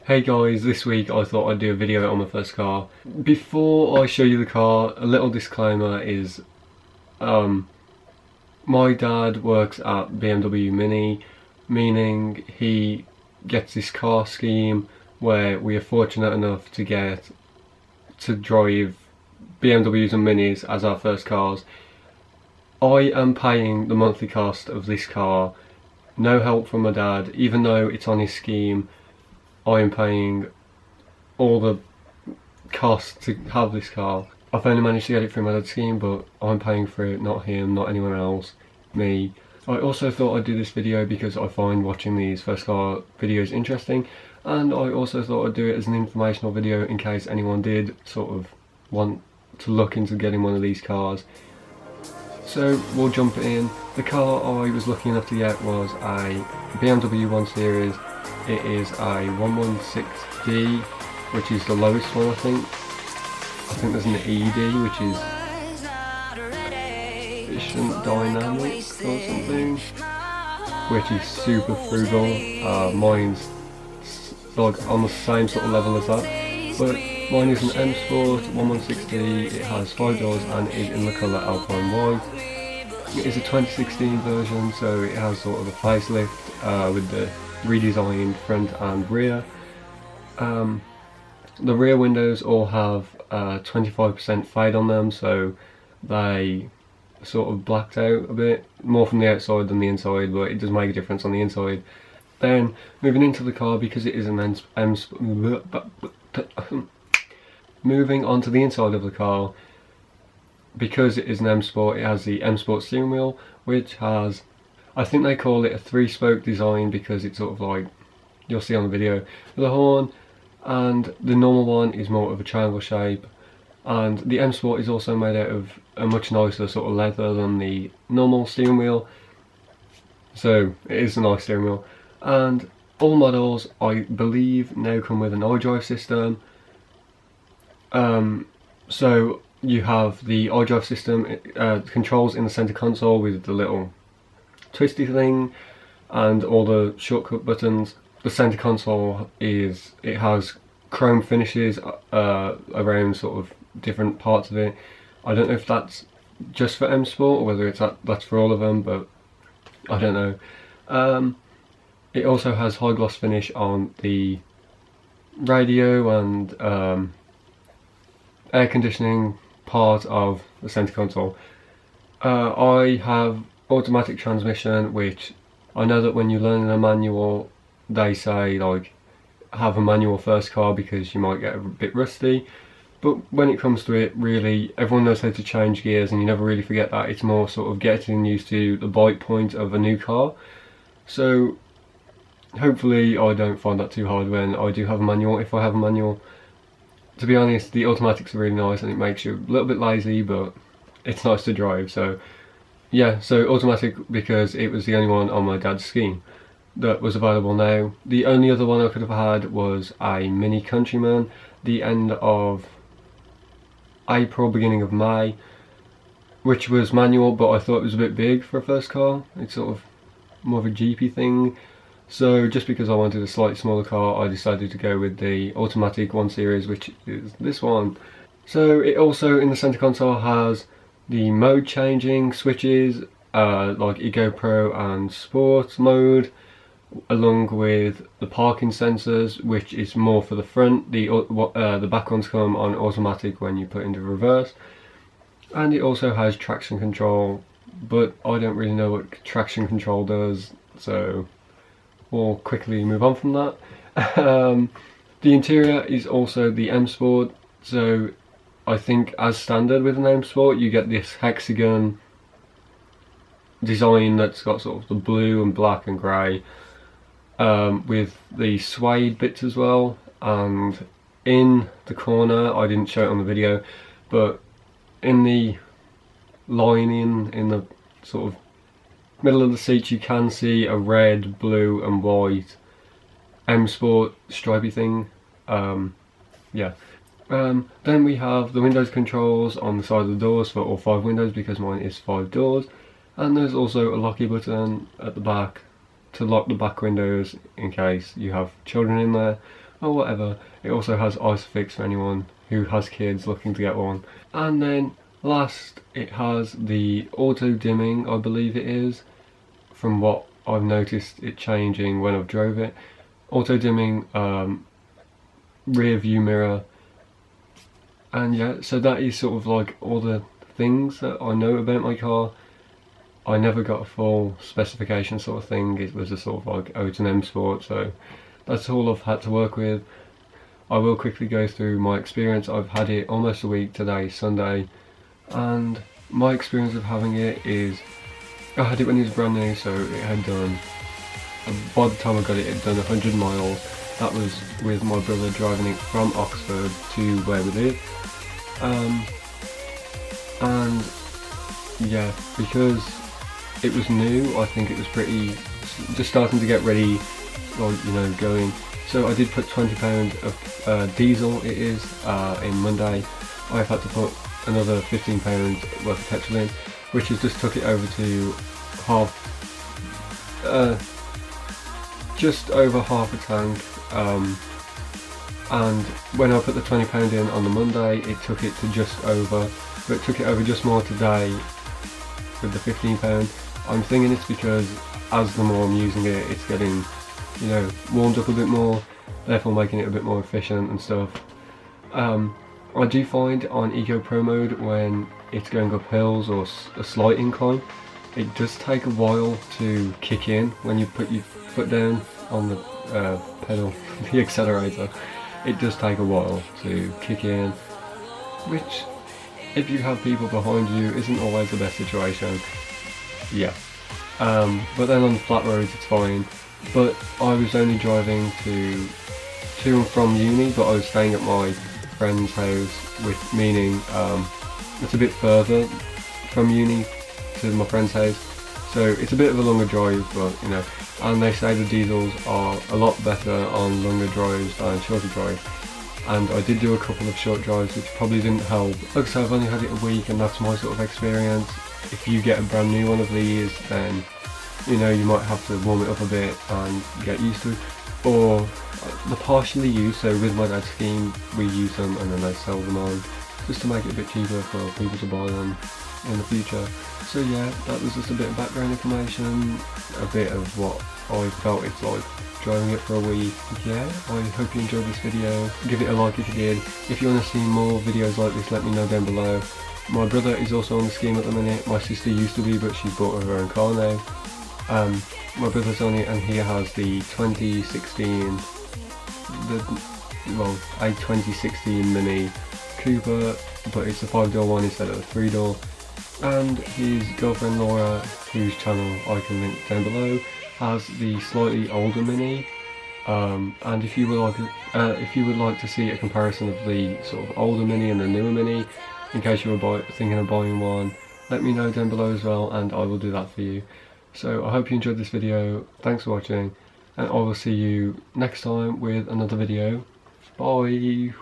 Hey guys, this week I thought I'd do a video on my first car. Before I show you the car, a little disclaimer is my dad works at BMW Mini, meaning he gets this car scheme where we are fortunate enough to get to drive BMWs and Minis as our first cars. I am paying the monthly cost of this car, no help from my dad, even though it's on his scheme. I am paying all the costs to have this car. I've only managed to get it through my dad's scheme, but I'm paying for it, not him, not anyone else, me. I also thought I'd do this video because I find watching these first car videos interesting, and I also thought I'd do it as an informational video in case anyone did sort of want to look into getting one of these cars. So we'll jump in. The car I was lucky enough to get was a BMW 1 Series. It is a 116D, which is the lowest one I think. I think there's an ED, which is efficient dynamic or something, which is super frugal. Mine's like on the same sort of level as that, but mine is an M Sport 116D. It has 5 doors and is in the colour Alpine White. It is a 2016 version, so it has sort of a facelift with the redesigned front and rear. The rear windows all have 25% fade on them, so they sort of blacked out a bit, more from the outside than the inside, but it does make a difference on the inside. Then moving into the car, because it is an moving on to the inside of the car, because it is an M Sport, it has the M Sport steering wheel, which has, I think they call it a 3-spoke design because it's sort of like, you'll see on the video, the horn, and the normal one is more of a triangle shape, and the M Sport is also made out of a much nicer sort of leather than the normal steering wheel, so it is a nice steering wheel. And all models, I believe, now come with an iDrive system. So you have the iDrive system, controls in the center console with the little twisty thing and all the shortcut buttons. The center console it has chrome finishes around sort of different parts of it. I don't know if that's just for M Sport or whether that's for all of them, but I don't know. It also has high gloss finish on the radio and air conditioning part of the center console. I have automatic transmission, which I know that when you learn in a manual they say like have a manual first car because you might get a bit rusty, but when it comes to it, really everyone knows how to change gears and you never really forget that. It's more sort of getting used to the bite point of a new car, so hopefully I don't find that too hard when I do have a manual, if I have a manual. To be honest, the automatics are really nice and it makes you a little bit lazy, but it's nice to drive. So yeah, so automatic because it was the only one on my dad's scheme that was available now. The only other one I could have had was a Mini Countryman, the end of April, beginning of May, which was manual, but I thought it was a bit big for a first car. It's sort of more of a jeepy thing. So just because I wanted a slightly smaller car, I decided to go with the automatic 1 Series, which is this one. So it also, in the center console, has the mode changing switches, like Eco Pro and Sport mode, along with the parking sensors, which is more for the front. The back ones come on automatic when you put into reverse. And it also has traction control, but I don't really know what traction control does, so we'll quickly move on from that. The interior is also the M Sport, so I think as standard with an M Sport you get this hexagon design that's got sort of the blue and black and grey, with the suede bits as well, and in the corner, I didn't show it on the video, but in the lining, in the sort of middle of the seat, you can see a red, blue and white M Sport stripy thing. Yeah. Then we have the windows controls on the side of the doors for all 5 windows because mine is 5 doors, and there's also a locky button at the back to lock the back windows in case you have children in there, or whatever. It also has ISOFIX for anyone who has kids looking to get one. And then last, it has the auto dimming, I believe it is, from what I've noticed it changing when I've drove it. Auto dimming, rear view mirror, and yeah, so that is sort of like all the things that I know about my car. I never got a full specification sort of thing. It was a sort of like O&M Sport, so that's all I've had to work with. I will quickly go through my experience. I've had it almost a week today, Sunday, and my experience of having it is, I had it when it was brand new, so it had done, by the time I got it, it had done 100 miles. That was with my brother driving it from Oxford to where we live. And yeah, because it was new, I think it was pretty, just starting to get ready, like, you know, going. So I did put £20 of diesel, it is, in Monday. I've had to put another £15 worth of petrol in, which has just took it over to half, just over half a tank. And when I put the £20 in on the Monday, it took it to just over, but it took it over just more today with the £15. I'm thinking it's because as the more I'm using it, it's getting, you know, warmed up a bit more, therefore making it a bit more efficient and stuff. I do find on Eco Pro mode, when it's going up hills or a slight incline, it does take a while to kick in when you put your foot down on the pedal, the accelerator. It does take a while to kick in, which, if you have people behind you, isn't always the best situation. Yeah. But then on the flat roads it's fine. But I was only driving to and from uni, but I was staying at my friend's house, with meaning it's a bit further from uni to my friend's house, so it's a bit of a longer drive, but you know, and they say the diesels are a lot better on longer drives than shorter drives. And I did do a couple of short drives which probably didn't help. Like I said, I've only had it a week and that's my sort of experience. If you get a brand new one of these, then you know, you might have to warm it up a bit and get used to it. Or the partially used, so with my dad's scheme we use them and then they sell them on, just to make it a bit cheaper for people to buy them in the future. So yeah, that was just a bit of background information, a bit of what I felt it's like driving it for a week. Yeah, I hope you enjoyed this video. Give it a like if you did. If you want to see more videos like this, let me know down below. My brother is also on the scheme at the minute. My sister used to be, but she's bought her own car now. My brother's on it and he has the 2016, a 2016 Mini Cooper, but it's a 5-door one instead of a 3-door. And his girlfriend Laura, whose channel I can link down below, has the slightly older Mini. And if you would like to see a comparison of the sort of older Mini and the newer Mini, in case you were thinking of buying one, let me know down below as well, and I will do that for you. So I hope you enjoyed this video. Thanks for watching, and I will see you next time with another video. Bye.